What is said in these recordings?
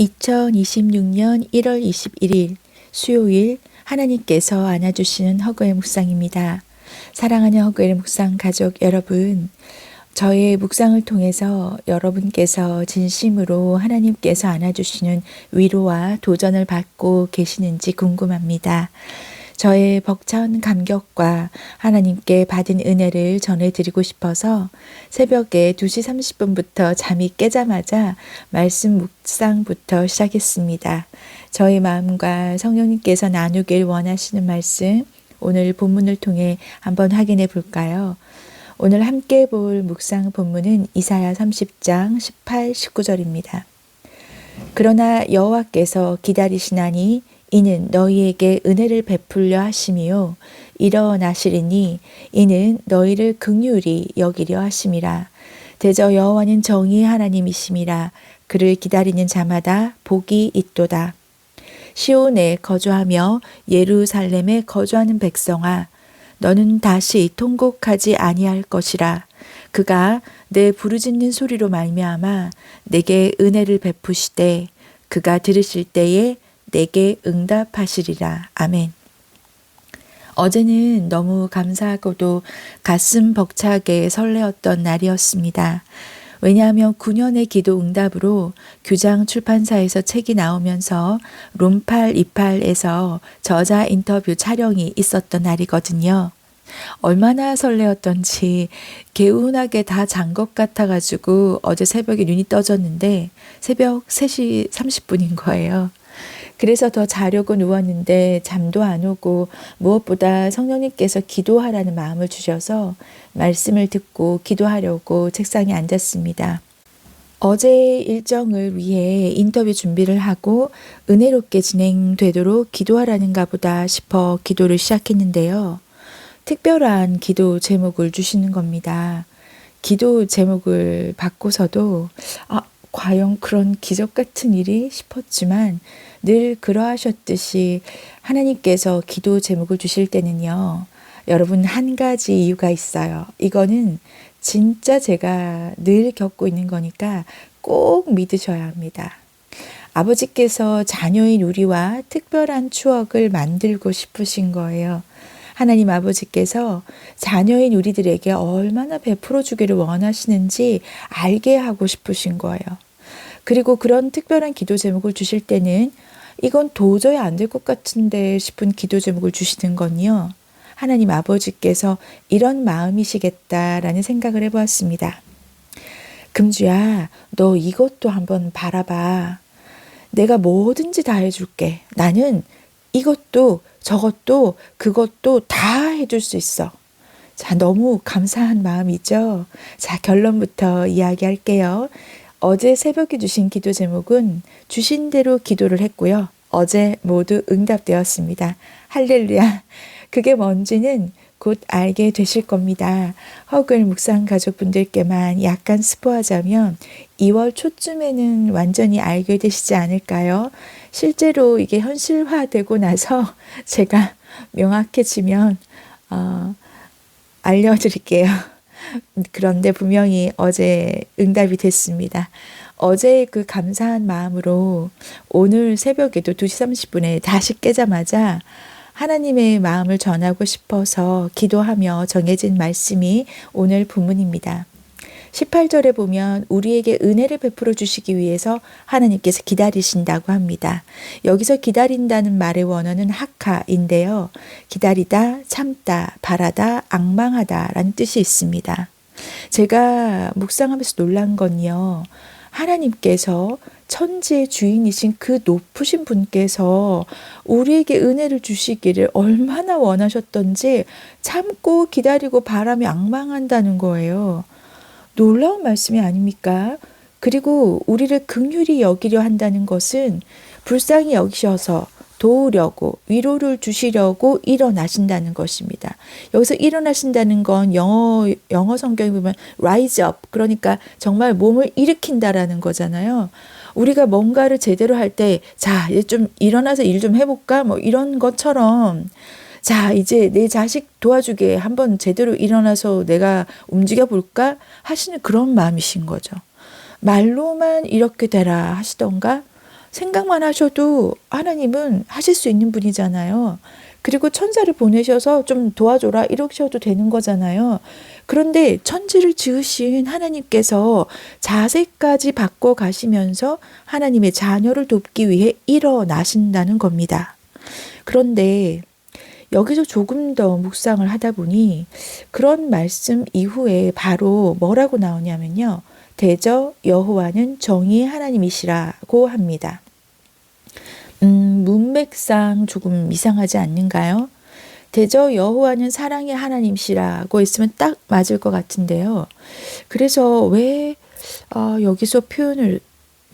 2026년 1월 21일 수요일 하나님께서 안아주시는 허그의 묵상입니다. 사랑하는 허그의 묵상 가족 여러분, 저의 묵상을 통해서 여러분께서 진심으로 하나님께서 안아주시는 위로와 도전을 받고 계시는지 궁금합니다. 저의 벅찬 감격과 하나님께 받은 은혜를 전해드리고 싶어서 새벽에 2시 30분부터 잠이 깨자마자 말씀 묵상부터 시작했습니다. 저의 마음과 성령님께서 나누길 원하시는 말씀, 오늘 본문을 통해 한번 확인해 볼까요? 오늘 함께 볼 묵상 본문은 이사야 30장 18, 19절입니다. 그러나 여호와께서 기다리시나니 이는 너희에게 은혜를 베풀려 하심이요 일어나시리니 이는 너희를 긍휼히 여기려 하심이라. 대저 여호와는 정의의 하나님이심이라. 그를 기다리는 자마다 복이 있도다. 시온에 거주하며 예루살렘에 거주하는 백성아, 너는 다시 통곡하지 아니할 것이라. 그가 내 부르짖는 소리로 말미암아 내게 은혜를 베푸시되 그가 들으실 때에 내게 응답하시리라. 아멘. 어제는 너무 감사하고도 가슴 벅차게 설레었던 날이었습니다. 왜냐하면 9년의 기도 응답으로 규장 출판사에서 책이 나오면서 롬팔 28에서 저자 인터뷰 촬영이 있었던 날이거든요. 얼마나 설레었던지 개운하게 다 잔 것 같아가지고 어제 새벽에 눈이 떠졌는데 새벽 3시 30분인 거예요. 그래서 더 자려고 누웠는데 잠도 안 오고 무엇보다 성령님께서 기도하라는 마음을 주셔서 말씀을 듣고 기도하려고 책상에 앉았습니다. 어제 일정을 위해 인터뷰 준비를 하고 은혜롭게 진행되도록 기도하라는가 보다 싶어 기도를 시작했는데요. 특별한 기도 제목을 주시는 겁니다. 기도 제목을 받고서도 과연 그런 기적 같은 일이 싶었지만 늘 그러하셨듯이 하나님께서 기도 제목을 주실 때는요. 여러분 한 가지 이유가 있어요. 이거는 진짜 제가 늘 겪고 있는 거니까 꼭 믿으셔야 합니다. 아버지께서 자녀인 우리와 특별한 추억을 만들고 싶으신 거예요. 하나님 아버지께서 자녀인 우리들에게 얼마나 베풀어 주기를 원하시는지 알게 하고 싶으신 거예요. 그리고 그런 특별한 기도 제목을 주실 때는 이건 도저히 안 될 것 같은데 싶은 기도 제목을 주시는 건요. 하나님 아버지께서 이런 마음이시겠다라는 생각을 해보았습니다. 금주야, 너 이것도 한번 바라봐. 내가 뭐든지 다 해줄게. 나는 이것도 저것도 그것도 다 해줄 수 있어. 자, 너무 감사한 마음이죠. 자, 결론부터 이야기할게요. 어제 새벽에 주신 기도 제목은 주신 대로 기도를 했고요. 어제 모두 응답되었습니다. 할렐루야. 그게 뭔지는 곧 알게 되실 겁니다. 허글 묵상 가족분들께만 약간 스포하자면 2월 초쯤에는 완전히 알게 되시지 않을까요? 실제로 이게 현실화되고 나서 제가 명확해지면 알려드릴게요. 그런데 분명히 어제 응답이 됐습니다. 어제 그 감사한 마음으로 오늘 새벽에도 2시 30분에 다시 깨자마자 하나님의 마음을 전하고 싶어서 기도하며 정해진 말씀이 오늘 본문입니다. 18절에 보면 우리에게 은혜를 베풀어 주시기 위해서 하나님께서 기다리신다고 합니다. 여기서 기다린다는 말의 원어는 하카인데요. 기다리다, 참다, 바라다, 앙망하다 라는 뜻이 있습니다. 제가 묵상하면서 놀란 건요. 하나님께서 천지의 주인이신 그 높으신 분께서 우리에게 은혜를 주시기를 얼마나 원하셨던지 참고 기다리고 바라며 앙망한다는 거예요. 놀라운 말씀이 아닙니까? 그리고 우리를 긍휼히 여기려 한다는 것은 불쌍히 여기셔서 도우려고 위로를 주시려고 일어나신다는 것입니다. 여기서 일어나신다는 건 영어 성경에 보면 rise up, 그러니까 정말 몸을 일으킨다라는 거잖아요. 우리가 뭔가를 제대로 할 때 자, 이제 좀 일어나서 일 좀 해볼까? 뭐 이런 것처럼 자, 이제 내 자식 도와주게 한번 제대로 일어나서 내가 움직여 볼까? 하시는 그런 마음이신 거죠. 말로만 이렇게 되라 하시던가 생각만 하셔도 하나님은 하실 수 있는 분이잖아요. 그리고 천사를 보내셔서 좀 도와줘라 이러셔도 되는 거잖아요. 그런데 천지를 지으신 하나님께서 자세까지 바꿔 가시면서 하나님의 자녀를 돕기 위해 일어나신다는 겁니다. 그런데 여기서 조금 더 묵상을 하다 보니 그런 말씀 이후에 바로 뭐라고 나오냐면요. 대저 여호와는 정의의 하나님이시라고 합니다. 문맥상 조금 이상하지 않는가요? 대저 여호와는 사랑의 하나님이시라고 했으면 딱 맞을 것 같은데요. 그래서 왜 여기서 표현을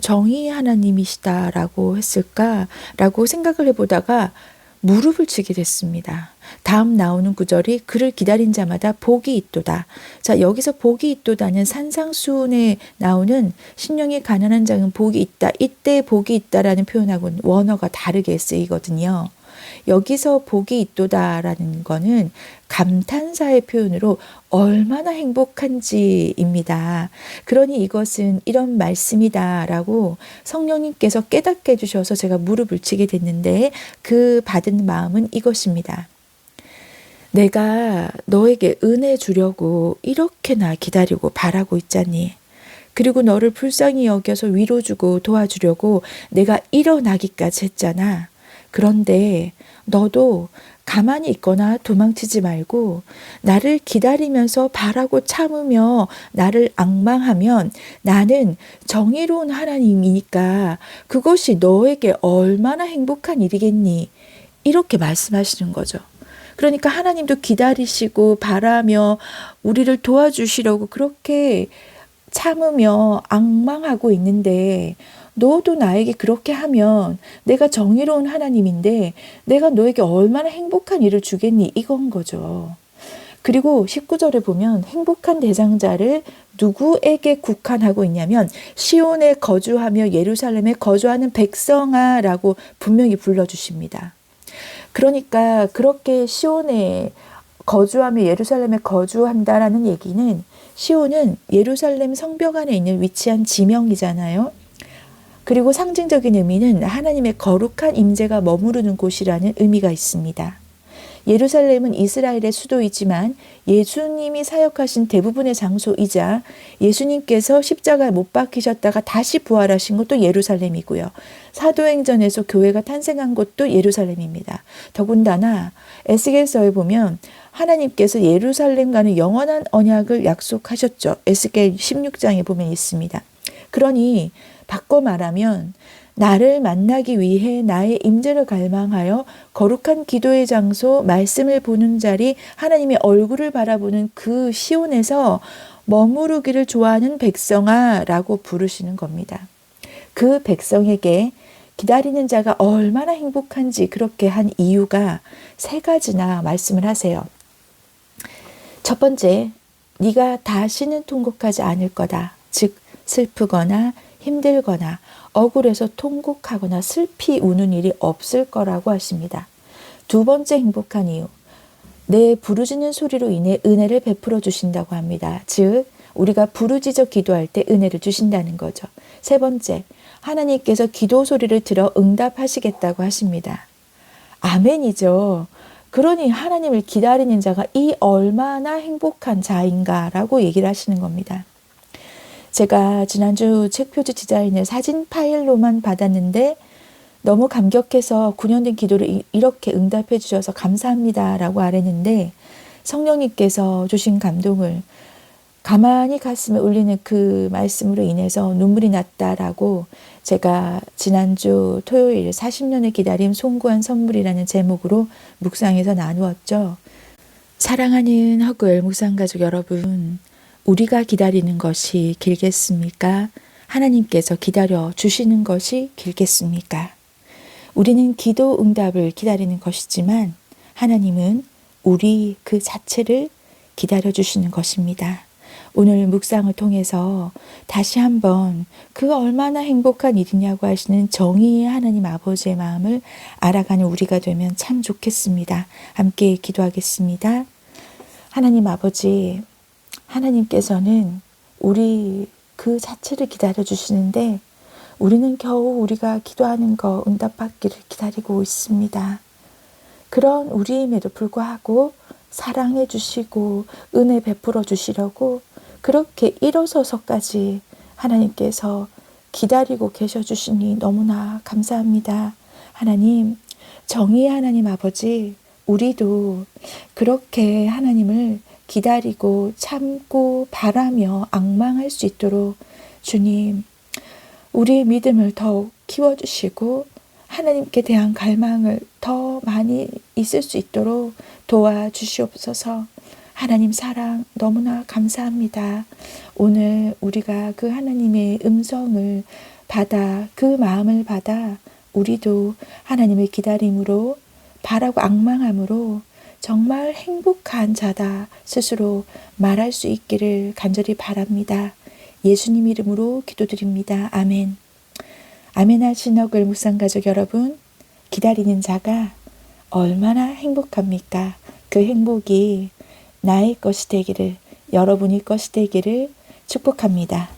정의의 하나님이시다라고 했을까라고 생각을 해보다가 무릎을 치게 됐습니다. 다음 나오는 구절이 그를 기다린 자마다 복이 있도다. 자, 여기서 복이 있도다는 산상수훈에 나오는 신령이 가난한 자는 복이 있다. 이때 복이 있다라는 표현하고는 원어가 다르게 쓰이거든요. 여기서 복이 있도다라는 거는 감탄사의 표현으로 얼마나 행복한지입니다. 그러니 이것은 이런 말씀이다라고 성령님께서 깨닫게 해주셔서 제가 무릎을 치게 됐는데 그 받은 마음은 이것입니다. 내가 너에게 은혜 주려고 이렇게나 기다리고 바라고 있잖니. 그리고 너를 불쌍히 여겨서 위로 주고 도와주려고 내가 일어나기까지 했잖아. 그런데 너도 가만히 있거나 도망치지 말고 나를 기다리면서 바라고 참으며 나를 앙망하면 나는 정의로운 하나님이니까 그것이 너에게 얼마나 행복한 일이겠니? 이렇게 말씀하시는 거죠. 그러니까 하나님도 기다리시고 바라며 우리를 도와주시려고 그렇게 참으며 앙망하고 있는데 너도 나에게 그렇게 하면 내가 정의로운 하나님인데 내가 너에게 얼마나 행복한 일을 주겠니? 이건 거죠. 그리고 19절에 보면 행복한 대상자를 누구에게 국한하고 있냐면 시온에 거주하며 예루살렘에 거주하는 백성아라고 분명히 불러주십니다. 그러니까 그렇게 시온에 거주하며 예루살렘에 거주한다라는 얘기는 시온은 예루살렘 성벽 안에 있는 위치한 지명이잖아요. 그리고 상징적인 의미는 하나님의 거룩한 임재가 머무르는 곳이라는 의미가 있습니다. 예루살렘은 이스라엘의 수도이지만 예수님이 사역하신 대부분의 장소이자 예수님께서 십자가에 못 박히셨다가 다시 부활하신 것도 예루살렘이고요. 사도행전에서 교회가 탄생한 곳도 예루살렘입니다. 더군다나 에스겔서에 보면 하나님께서 예루살렘과는 영원한 언약을 약속하셨죠. 에스겔 16장에 보면 있습니다. 그러니 바꿔 말하면 나를 만나기 위해 나의 임재를 갈망하여 거룩한 기도의 장소, 말씀을 보는 자리, 하나님의 얼굴을 바라보는 그 시온에서 머무르기를 좋아하는 백성아 라고 부르시는 겁니다. 그 백성에게 기다리는 자가 얼마나 행복한지 그렇게 한 이유가 세 가지나 말씀을 하세요. 첫 번째, 네가 다시는 통곡하지 않을 거다. 즉 슬프거나 힘들거나 억울해서 통곡하거나 슬피 우는 일이 없을 거라고 하십니다. 두 번째 행복한 이유, 내 부르짖는 소리로 인해 은혜를 베풀어 주신다고 합니다. 즉 우리가 부르짖어 기도할 때 은혜를 주신다는 거죠. 세 번째, 하나님께서 기도 소리를 들어 응답하시겠다고 하십니다. 아멘이죠. 그러니 하나님을 기다리는 자가 이 얼마나 행복한 자인가라고 얘기를 하시는 겁니다. 제가 지난주 책 표지 디자인을 사진 파일로만 받았는데 너무 감격해서 9년 된 기도를 이렇게 응답해 주셔서 감사합니다 라고 아뢰는데 성령님께서 주신 감동을 가만히 가슴에 울리는 그 말씀으로 인해서 눈물이 났다라고 제가 지난주 토요일 40년의 기다림 송구한 선물이라는 제목으로 묵상에서 나누었죠. 사랑하는 허그엘 묵상가족 여러분, 우리가 기다리는 것이 길겠습니까? 하나님께서 기다려 주시는 것이 길겠습니까? 우리는 기도 응답을 기다리는 것이지만 하나님은 우리 그 자체를 기다려 주시는 것입니다. 오늘 묵상을 통해서 다시 한번 그 얼마나 행복한 일이냐고 하시는 정의의 하나님 아버지의 마음을 알아가는 우리가 되면 참 좋겠습니다. 함께 기도하겠습니다. 하나님 아버지, 하나님께서는 우리 그 자체를 기다려 주시는데 우리는 겨우 우리가 기도하는 거 응답받기를 기다리고 있습니다. 그런 우리임에도 불구하고 사랑해 주시고 은혜 베풀어 주시려고 그렇게 일어서서까지 하나님께서 기다리고 계셔 주시니 너무나 감사합니다. 하나님, 정의의 하나님 아버지, 우리도 그렇게 하나님을 기다리고 참고 바라며 앙망할 수 있도록 주님, 우리의 믿음을 더욱 키워주시고 하나님께 대한 갈망을 더 많이 있을 수 있도록 도와주시옵소서. 하나님 사랑 너무나 감사합니다. 오늘 우리가 그 하나님의 음성을 받아 그 마음을 받아 우리도 하나님의 기다림으로 바라고 앙망함으로 정말 행복한 자다 스스로 말할 수 있기를 간절히 바랍니다. 예수님 이름으로 기도드립니다. 아멘. 아멘 하신 어글 묵상가족 여러분, 기다리는 자가 얼마나 행복합니까? 그 행복이 나의 것이 되기를, 여러분의 것이 되기를 축복합니다.